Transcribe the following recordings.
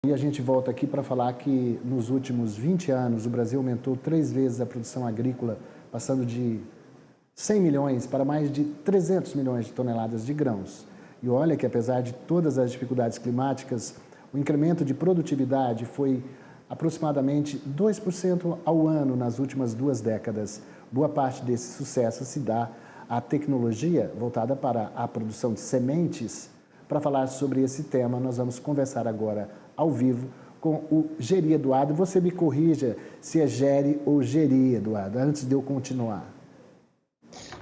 E a gente volta aqui para falar que nos últimos 20 anos o Brasil aumentou 3 vezes a produção agrícola, passando de 100 milhões para mais de 300 milhões de toneladas de grãos. E olha que apesar de todas as dificuldades climáticas, o incremento de produtividade foi aproximadamente 2% ao ano nas últimas 2 décadas. Boa parte desse sucesso se dá à tecnologia voltada para a produção de sementes. Para falar sobre esse tema, nós vamos conversar agora ao vivo com o Geri Eduardo. Você me corrija se é Geri ou Geri, Eduardo, antes de eu continuar.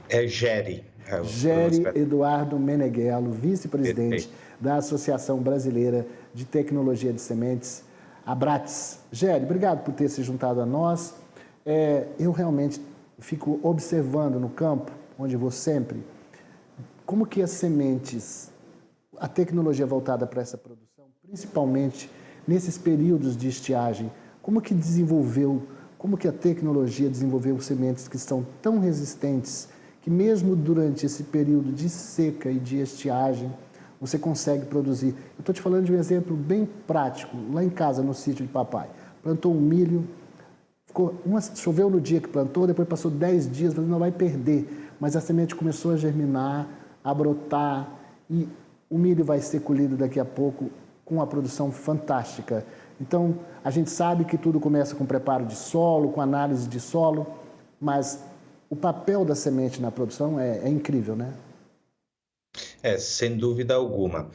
É Geri. Geri Eduardo Meneghello, vice-presidente da Associação Brasileira de Tecnologia de Sementes, Abrates. Geri, obrigado por ter se juntado a nós. Eu realmente fico observando no campo, onde vou sempre, como que as sementes, a tecnologia voltada para essa produção, principalmente nesses períodos de estiagem, como que a tecnologia desenvolveu sementes que são tão resistentes que mesmo durante esse período de seca e de estiagem, você consegue produzir. Eu estou te falando de um exemplo bem prático, lá em casa, no sítio de papai. Plantou um milho, choveu no dia que plantou, depois passou 10 dias, mas não vai perder. Mas a semente começou a germinar, a brotar, e o milho vai ser colhido daqui a pouco com uma produção fantástica. Então, a gente sabe que tudo começa com preparo de solo, com análise de solo, mas o papel da semente na produção é incrível, né? Sem dúvida alguma.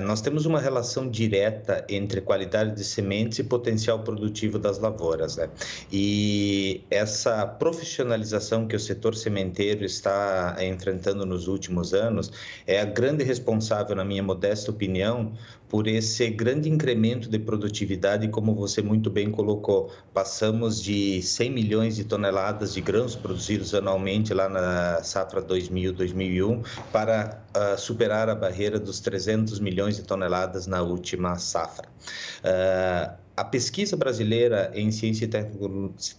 Nós temos uma relação direta entre qualidade de sementes e potencial produtivo das lavouras, né? E essa profissionalização que o setor sementeiro está enfrentando nos últimos anos é a grande responsável, na minha modesta opinião, por esse grande incremento de produtividade, como você muito bem colocou. Passamos de 100 milhões de toneladas de grãos produzidos anualmente lá na safra 2000-2001 para superar a barreira dos 300 milhões de toneladas na última safra. A pesquisa brasileira em ciência e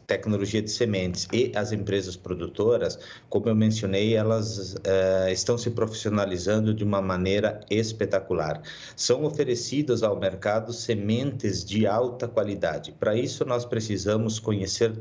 tecnologia de sementes e as empresas produtoras, como eu mencionei, elas estão se profissionalizando de uma maneira espetacular. São oferecidas ao mercado sementes de alta qualidade. Para isso, nós precisamos conhecer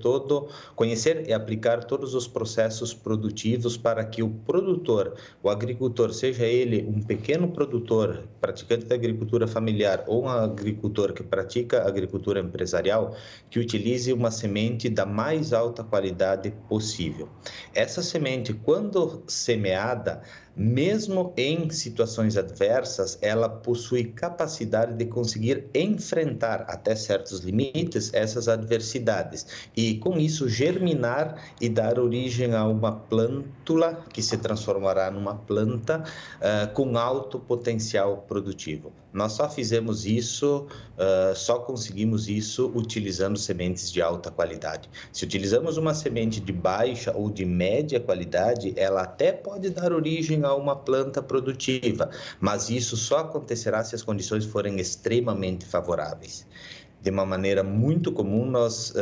e aplicar todos os processos produtivos para que o produtor, o agricultor, seja ele um pequeno produtor, praticante da agricultura familiar ou um agricultor que pratica agricultura empresarial, que utilize uma semente da mais alta qualidade possível. Essa semente, quando semeada, mesmo em situações adversas, ela possui capacidade de conseguir enfrentar até certos limites essas adversidades e, com isso, germinar e dar origem a uma plântula que se transformará numa planta com alto potencial produtivo. Nós só fizemos isso, só conseguimos isso utilizando sementes de alta qualidade. Se utilizamos uma semente de baixa ou de média qualidade, ela até pode dar origem a uma planta produtiva, mas isso só acontecerá se as condições forem extremamente favoráveis. De uma maneira muito comum, nós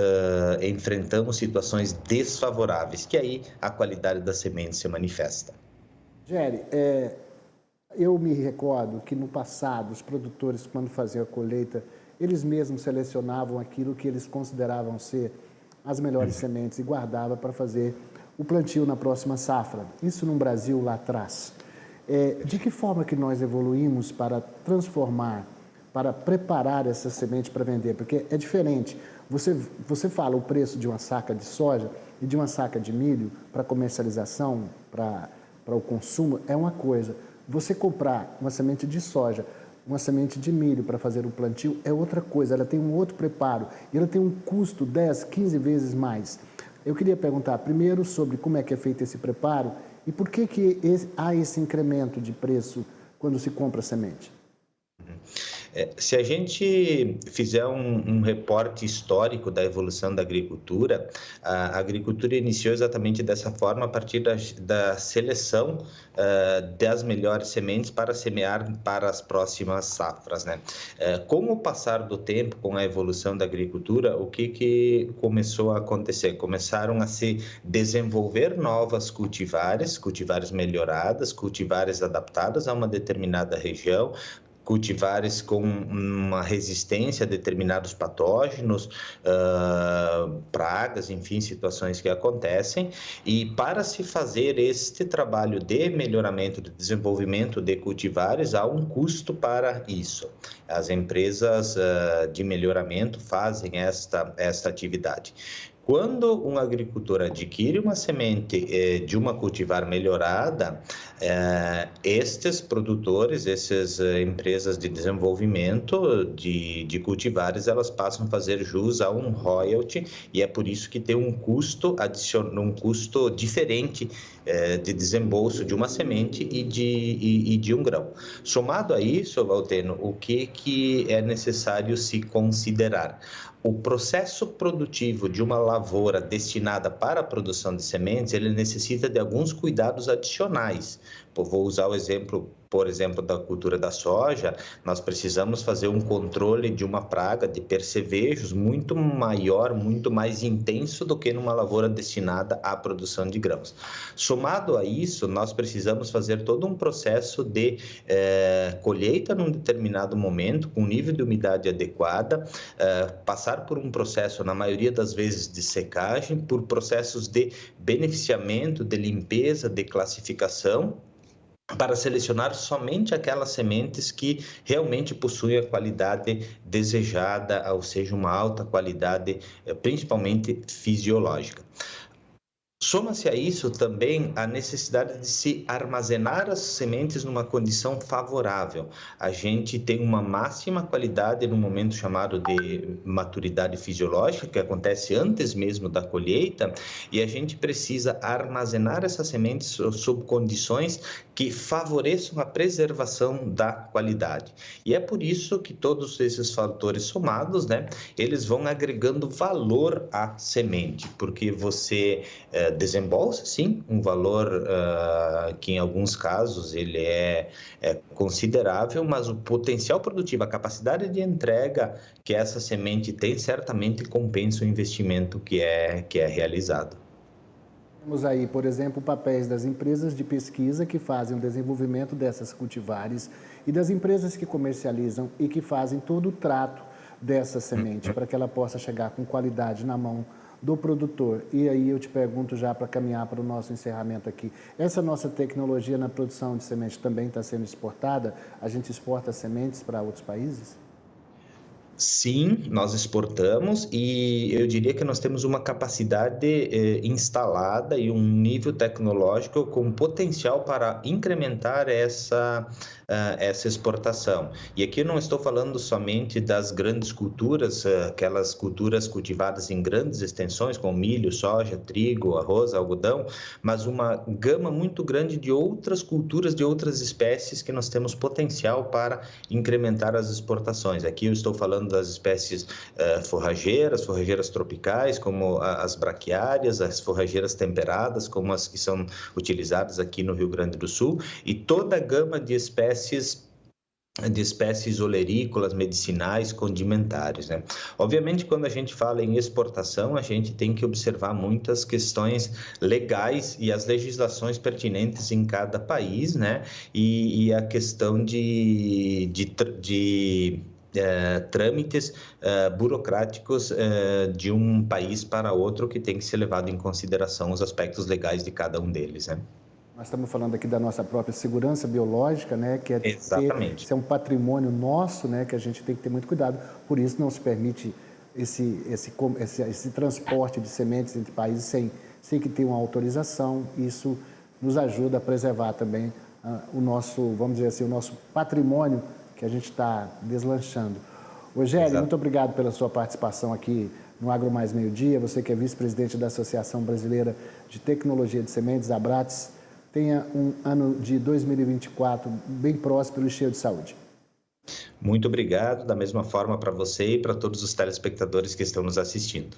enfrentamos situações desfavoráveis, que aí a qualidade da semente se manifesta. Geri, eu me recordo que no passado os produtores, quando faziam a colheita, eles mesmos selecionavam aquilo que eles consideravam ser as melhores sementes e guardavam para fazer o plantio na próxima safra. Isso no Brasil lá atrás. De que forma que nós evoluímos para transformar, para preparar essa semente para vender? Porque é diferente. Você fala o preço de uma saca de soja e de uma saca de milho para comercialização, para o consumo, é uma coisa. Você comprar uma semente de soja, uma semente de milho para fazer o plantio é outra coisa. Ela tem um outro preparo e ela tem um custo 10, 15 vezes mais. Eu queria perguntar primeiro sobre como é que é feito esse preparo e por que há esse incremento de preço quando se compra semente. Se a gente fizer um reporte histórico da evolução da agricultura, a agricultura iniciou exatamente dessa forma a partir da seleção das melhores sementes para semear para as próximas safras, né? Com o passar do tempo, com a evolução da agricultura, o que começou a acontecer? Começaram a se desenvolver novas cultivares melhoradas, cultivares adaptadas a uma determinada região, cultivares com uma resistência a determinados patógenos, pragas, enfim, situações que acontecem. E para se fazer este trabalho de melhoramento, de desenvolvimento de cultivares, há um custo para isso. As empresas de melhoramento fazem esta atividade. Quando um agricultor adquire uma semente de uma cultivar melhorada, estes produtores, essas empresas de desenvolvimento de cultivares, elas passam a fazer jus a um royalty, e é por isso que tem um custo diferente de desembolso de uma semente e de um grão. Somado a isso, Valteno, o que é necessário se considerar? O processo produtivo de uma lavoura destinada para a produção de sementes, ele necessita de alguns cuidados adicionais. Vou usar o exemplo, por exemplo, da cultura da soja. Nós precisamos fazer um controle de uma praga de percevejos muito maior, muito mais intenso do que numa lavoura destinada à produção de grãos. Somado a isso, nós precisamos fazer todo um processo de colheita num determinado momento, com nível de umidade adequada, passar por um processo, na maioria das vezes, de secagem, por processos de beneficiamento, de limpeza, de classificação, para selecionar somente aquelas sementes que realmente possuem a qualidade desejada, ou seja, uma alta qualidade, principalmente fisiológica. Soma-se a isso também a necessidade de se armazenar as sementes numa condição favorável. A gente tem uma máxima qualidade no momento chamado de maturidade fisiológica, que acontece antes mesmo da colheita, e a gente precisa armazenar essas sementes sob condições que favoreçam a preservação da qualidade. E é por isso que todos esses fatores somados, eles vão agregando valor à semente, porque você desembolsa, sim, um valor que em alguns casos ele é considerável, mas o potencial produtivo, a capacidade de entrega que essa semente tem, certamente compensa o investimento que é realizado. Temos aí, por exemplo, papéis das empresas de pesquisa que fazem o desenvolvimento dessas cultivares e das empresas que comercializam e que fazem todo o trato dessa semente para que ela possa chegar com qualidade na mão do produtor. E aí eu te pergunto, já para caminhar para o nosso encerramento aqui, essa nossa tecnologia na produção de semente também está sendo exportada? A gente exporta sementes para outros países? Sim, nós exportamos, e eu diria que nós temos uma capacidade instalada e um nível tecnológico com potencial para incrementar essa exportação. E aqui eu não estou falando somente das grandes culturas, aquelas culturas cultivadas em grandes extensões, como milho, soja, trigo, arroz, algodão, mas uma gama muito grande de outras culturas, de outras espécies que nós temos potencial para incrementar as exportações. Aqui eu estou falando das espécies forrageiras tropicais, como as braquiárias, as forrageiras temperadas, como as que são utilizadas aqui no Rio Grande do Sul, e toda a gama de espécies olerícolas, medicinais, condimentares, Obviamente, quando a gente fala em exportação, a gente tem que observar muitas questões legais e as legislações pertinentes em cada país, e a questão de trâmites burocráticos de um país para outro, que tem que ser levado em consideração os aspectos legais de cada um deles, Nós estamos falando aqui da nossa própria segurança biológica, que é Exatamente. Isso é um patrimônio nosso, que a gente tem que ter muito cuidado. Por isso não se permite esse transporte de sementes entre países sem que tenha uma autorização. Isso nos ajuda a preservar também o nosso, vamos dizer assim, o nosso patrimônio que a gente está deslanchando. Rogério, muito obrigado pela sua participação aqui no Agro Mais Meio Dia. Você que é vice-presidente da Associação Brasileira de Tecnologia de Sementes, Abrates. Tenha um ano de 2024 bem próspero e cheio de saúde. Muito obrigado, da mesma forma para você e para todos os telespectadores que estão nos assistindo.